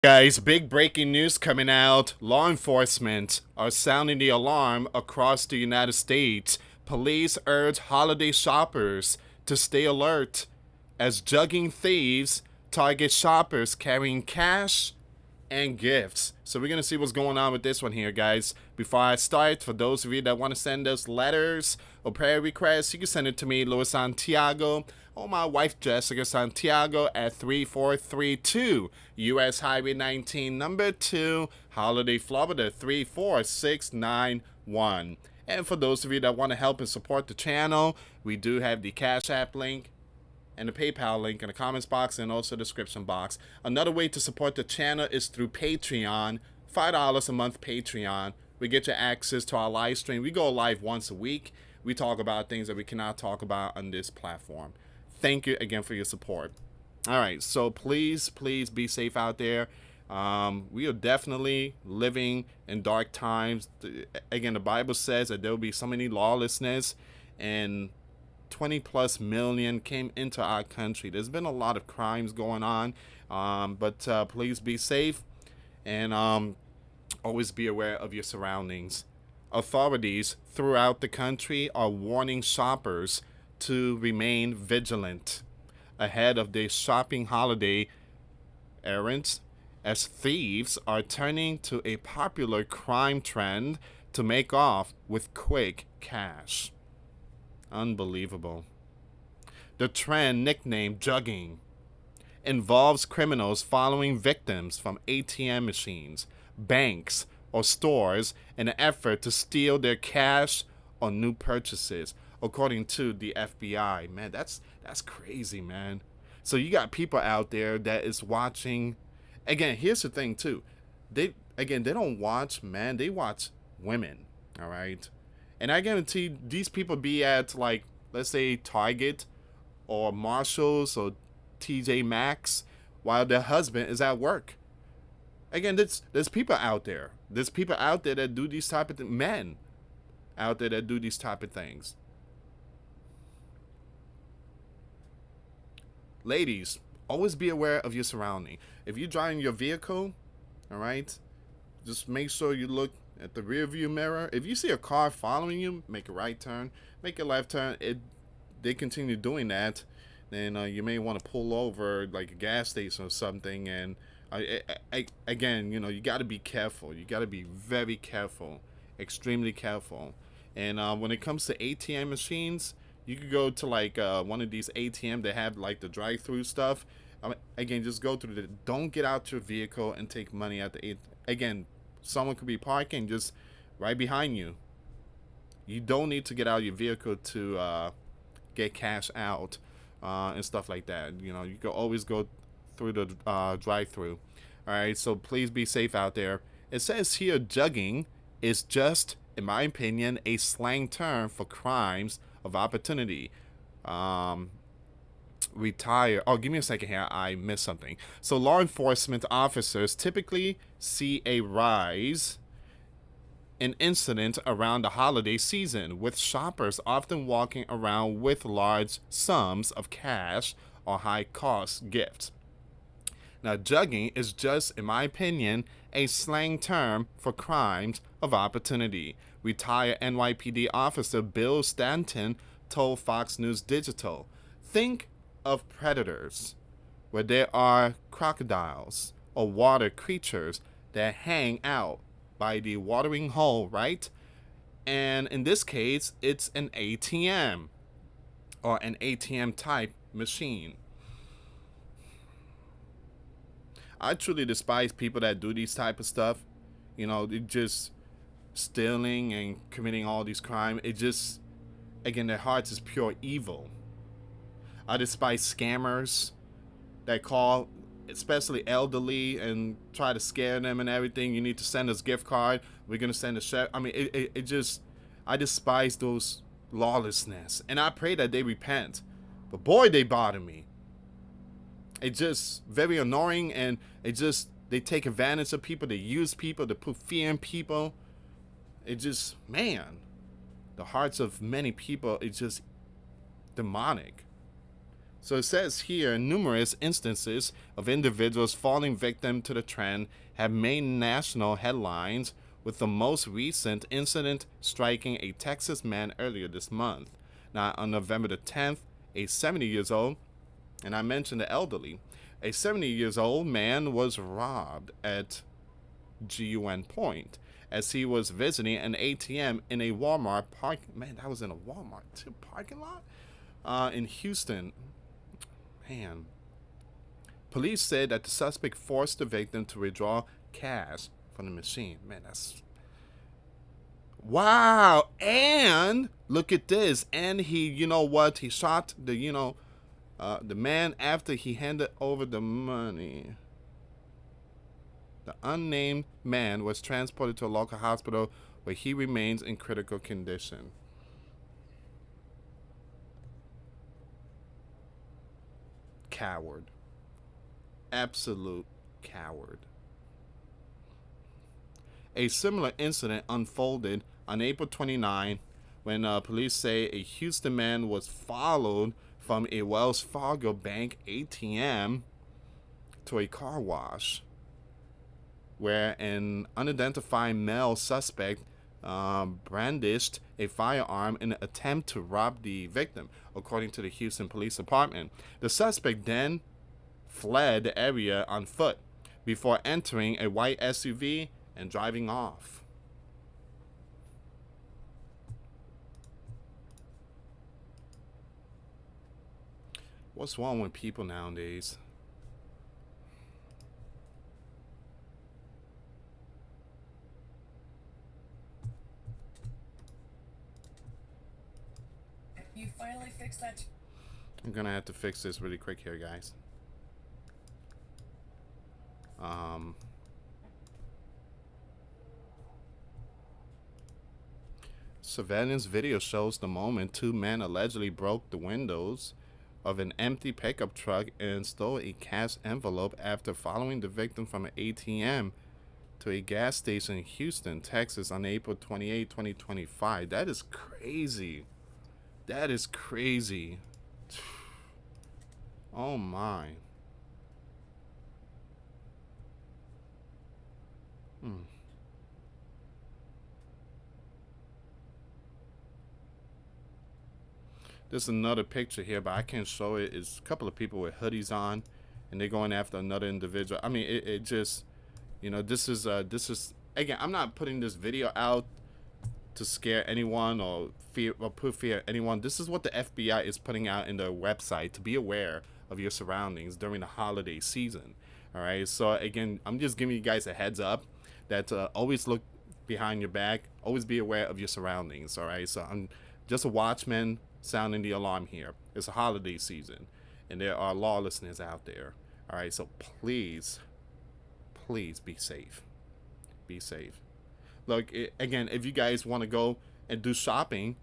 Guys, big breaking news coming out. Law enforcement are sounding the alarm across the United States. Police urge holiday shoppers to stay alert as jugging thieves target shoppers carrying cash and gifts. So we're gonna see what's going on with this one here, guys. Before I start, for those of you that want to send us letters or prayer requests, you can send it to me, US Santiago, or my wife Jessica Santiago at 3432 US Highway 19, number 2, Holiday, Florida 34691. And for those of you that want to help and support the channel, we do have the Cash App link and the PayPal link in the comments box and also the description box. Another way to support the channel is through Patreon. $5 a month Patreon. We get you access to our live stream. We go live once a week. We talk about things that we cannot talk about on this platform. Thank you again for your support. All right, so please be safe out there. We are definitely living in dark times. Again, the Bible says that there will be so many lawlessness, and 20 plus million came into our country. There's been a lot of crimes going on, but please be safe and always be aware of your surroundings. Authorities throughout the country are warning shoppers to remain vigilant ahead of the shopping holiday errands, as thieves are turning to a popular crime trend to make off with quick cash. Unbelievable. The trend, nicknamed jugging, involves criminals following victims from ATM machines, banks, or stores in an effort to steal their cash or new purchases, according to the FBI. Man, that's crazy, man. So you got people out there that is watching. Again, here's the thing too. They don't watch men, they watch women. All right. And I guarantee these people be at, like, let's say Target or Marshalls or TJ Maxx while their husband is at work. Again, there's people out there. There's people out there that do these type of men out there that do these type of things. Ladies, always be aware of your surrounding. If you're driving your vehicle, all right, just make sure you look at the rear view mirror. If you see a car following you, make a right turn, make a left turn. They continue doing that, then you may want to pull over like a gas station or something. And again, you got to be careful. You got to be very careful, extremely careful. And when it comes to ATM machines, you could go to like one of these ATM that have like the drive-through stuff. Again, just go through the. Don't get out your vehicle and take money at the. Again, someone could be parking just right behind you. You don't need to get out of your vehicle to get cash out and stuff like that. You can always go through the drive-through. All right, so please be safe out there. It says here jugging is just, in my opinion, a slang term for crimes of opportunity. Retire. Oh, give me a second here. I missed something. So law enforcement officers typically see a rise in incidents around the holiday season, with shoppers often walking around with large sums of cash or high-cost gifts. Now, jugging is just, in my opinion, a slang term for crimes of opportunity. Retired NYPD officer Bill Stanton told Fox News Digital, "Think of predators, where there are crocodiles or water creatures that hang out by the watering hole, right? And in this case, it's an ATM or an ATM type machine." I truly despise people that do these type of stuff. They just stealing and committing all these crimes. It just, again, their hearts is pure evil. I despise scammers that call, especially elderly, and try to scare them and everything. You need to send us gift card. We're gonna send a check. I mean, it just, I despise those lawlessness, and I pray that they repent. But boy, they bother me. It's just very annoying, and they take advantage of people. They use people to put fear in people. It just, the hearts of many people, it's just demonic. So it says here numerous instances of individuals falling victim to the trend have made national headlines, with the most recent incident striking a Texas man earlier this month. Now, on November the 10th, a 70 years old, and I mentioned the elderly, a 70 years old man was robbed at GUN Point as he was visiting an ATM in a Walmart Man, that was in a Walmart too, parking lot in Houston. Man. Police said that the suspect forced the victim to withdraw cash from the machine. Man, that's... Wow. And look at this. And he, you know what? He shot the man after he handed over the money. The unnamed man was transported to a local hospital where he remains in critical condition. Coward. Absolute coward. A similar incident unfolded on April 29 when police say a Houston man was followed from a Wells Fargo bank ATM to a car wash, where an unidentified male suspect brandished a firearm in an attempt to rob the victim, according to the Houston Police Department. The suspect then fled the area on foot before entering a white SUV and driving off. What's wrong with people nowadays? You finally fixed that. I'm gonna have to fix this really quick here, guys. Surveillance video shows the moment two men allegedly broke the windows of an empty pickup truck and stole a cash envelope after following the victim from an ATM to a gas station in Houston, Texas on April 28, 2025. That is crazy. That is crazy. Oh my. There's another picture here, but I can't show it. It's a couple of people with hoodies on, and they're going after another individual. I mean, it just, this is again. I'm not putting this video out to scare anyone or put fear at anyone. This is what the FBI is putting out in their website to be aware of your surroundings during the holiday season. All right. So again, I'm just giving you guys a heads up that always look behind your back. Always be aware of your surroundings. All right. So I'm just a watchman sounding the alarm here. It's a holiday season, and there are lawlessness out there. All right. So please be safe. Be safe. Look, again, if you guys want to go and do shopping,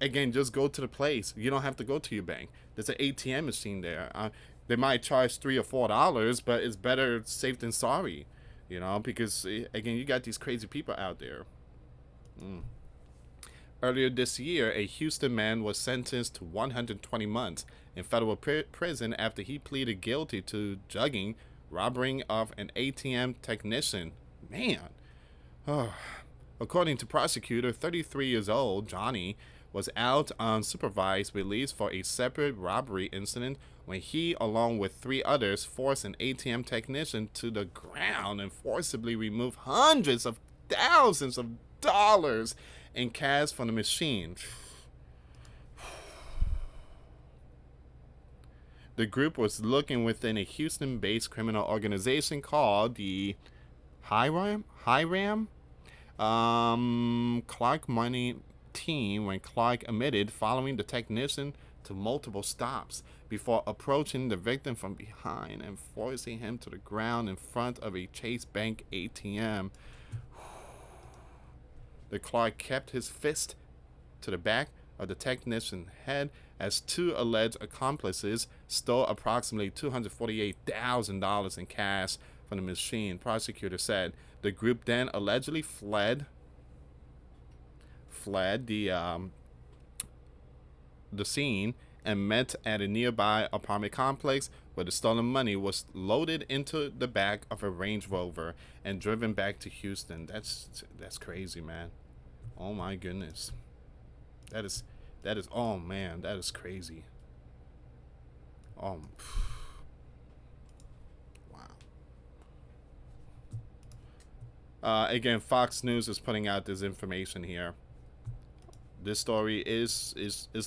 again, just go to the place. You don't have to go to your bank. There's an ATM machine there. They might charge $3 or $4, but it's better safe than sorry, because, again, you got these crazy people out there. Earlier this year, a Houston man was sentenced to 120 months in federal prison after he pleaded guilty to jugging, robbery of an ATM technician. Man. According to prosecutor, 33 years old Johnny was out on supervised release for a separate robbery incident when he, along with 3 others, forced an ATM technician to the ground and forcibly removed hundreds of thousands of dollars in cash from the machine. The group was looking within a Houston-based criminal organization called the Hiram Clark Money Team when Clark admitted following the technician to multiple stops before approaching the victim from behind and forcing him to the ground in front of a Chase Bank ATM. The Clark kept his fist to the back of the technician's head as 2 alleged accomplices stole approximately $248,000 in cash from the machine. Prosecutor said the group then allegedly fled the scene and met at a nearby apartment complex where the stolen money was loaded into the back of a Range Rover and driven back to Houston. That's crazy, man. Oh my goodness. That is oh man, that is crazy. Oh wow. Again, Fox News is putting out this information here. This story is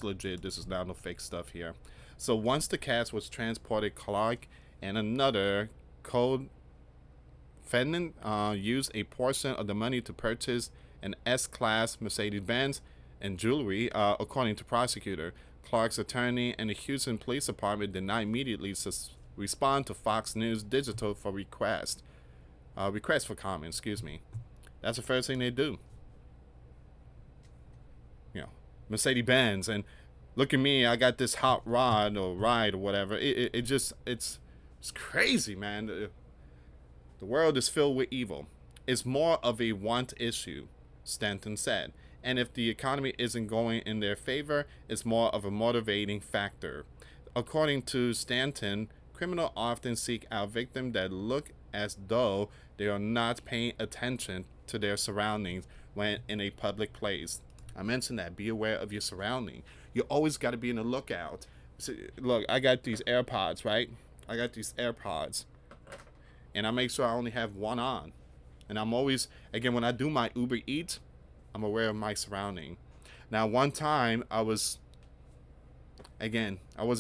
legit. This is not no fake stuff here. So once the cash was transported, Clark and another co-defendant used a portion of the money to purchase an S-Class Mercedes-Benz and jewelry, according to prosecutor. Clark's attorney and the Houston Police Department did not immediately respond to Fox News Digital for request for comment. Excuse me. That's the first thing they do. You know, Mercedes Benz, and look at me. I got this hot rod or ride or whatever. It's crazy, man. The world is filled with evil. It's more of a want issue, Stanton said. And if the economy isn't going in their favor, it's more of a motivating factor. According to Stanton, criminals often seek out victims that look as though they are not paying attention to their surroundings when in a public place. I mentioned that. Be aware of your surrounding. You always got to be in the lookout. So, look, I got these AirPods, right? I got these AirPods. And I make sure I only have one on. And I'm always, again, when I do my Uber Eats, I'm aware of my surrounding. Now, one time I wasn't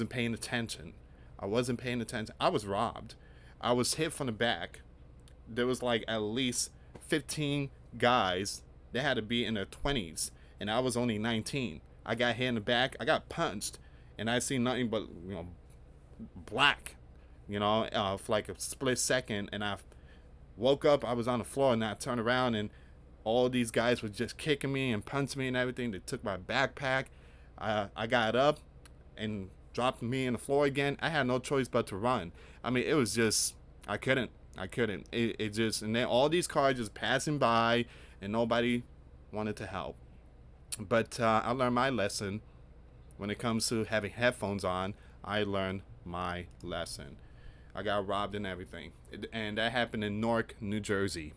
paying attention. I was robbed. I was hit from the back. There was like at least 15 guys. They had to be in their 20s. And I was only 19. I got hit in the back. I got punched. And I seen nothing but, black, for like a split second. And I woke up. I was on the floor, and I turned around, and all these guys were just kicking me and punching me and everything. They took my backpack. I got up and dropped me on the floor again. I had no choice but to run. I mean, it was just, I couldn't. It just, and then all these cars just passing by, and nobody wanted to help. But I learned my lesson. When it comes to having headphones on, I learned my lesson. I got robbed and everything. And that happened in Newark, New Jersey.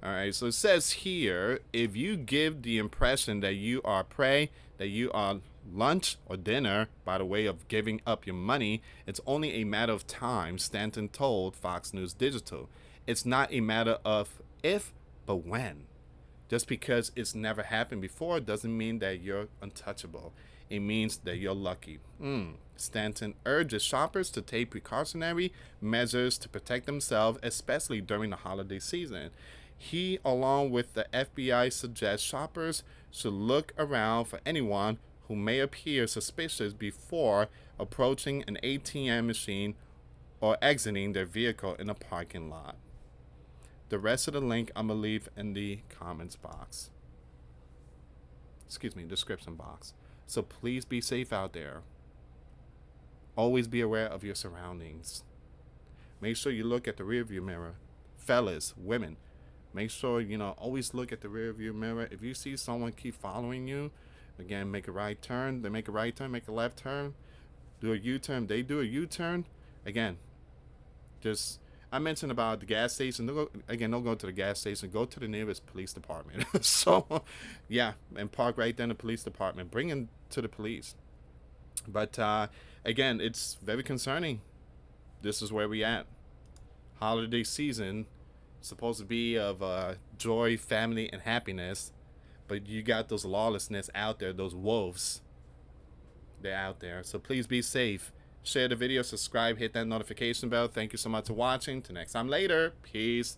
All right, so it says here, if you give the impression that you are prey, that you are lunch or dinner by the way of giving up your money, it's only a matter of time, Stanton told Fox News Digital. It's not a matter of if, but when. Just because it's never happened before doesn't mean that you're untouchable. It means that you're lucky. Stanton urges shoppers to take precautionary measures to protect themselves, especially during the holiday season. He, along with the FBI, suggests shoppers should look around for anyone who may appear suspicious before approaching an ATM machine or exiting their vehicle in a parking lot. The rest of the link I'm going to leave in the comments box. Description box. So please be safe out there. Always be aware of your surroundings. Make sure you look at the rearview mirror. Fellas, women, make sure, always look at the rearview mirror. If you see someone keep following you, again, make a right turn. They make a right turn, make a left turn. Do a U-turn. They do a U-turn. Again, I mentioned about the gas station. Don't go to the gas station. Go to the nearest police department. So, yeah, and park right there in the police department. Bring them to the police. But, again, it's very concerning. This is where we at. Holiday season. Supposed to be of joy, family, and happiness, but you got those lawlessness out there, those wolves. They're out there. So please be safe. Share the video, subscribe, hit that notification bell. Thank you so much for watching. Till next time later. Peace.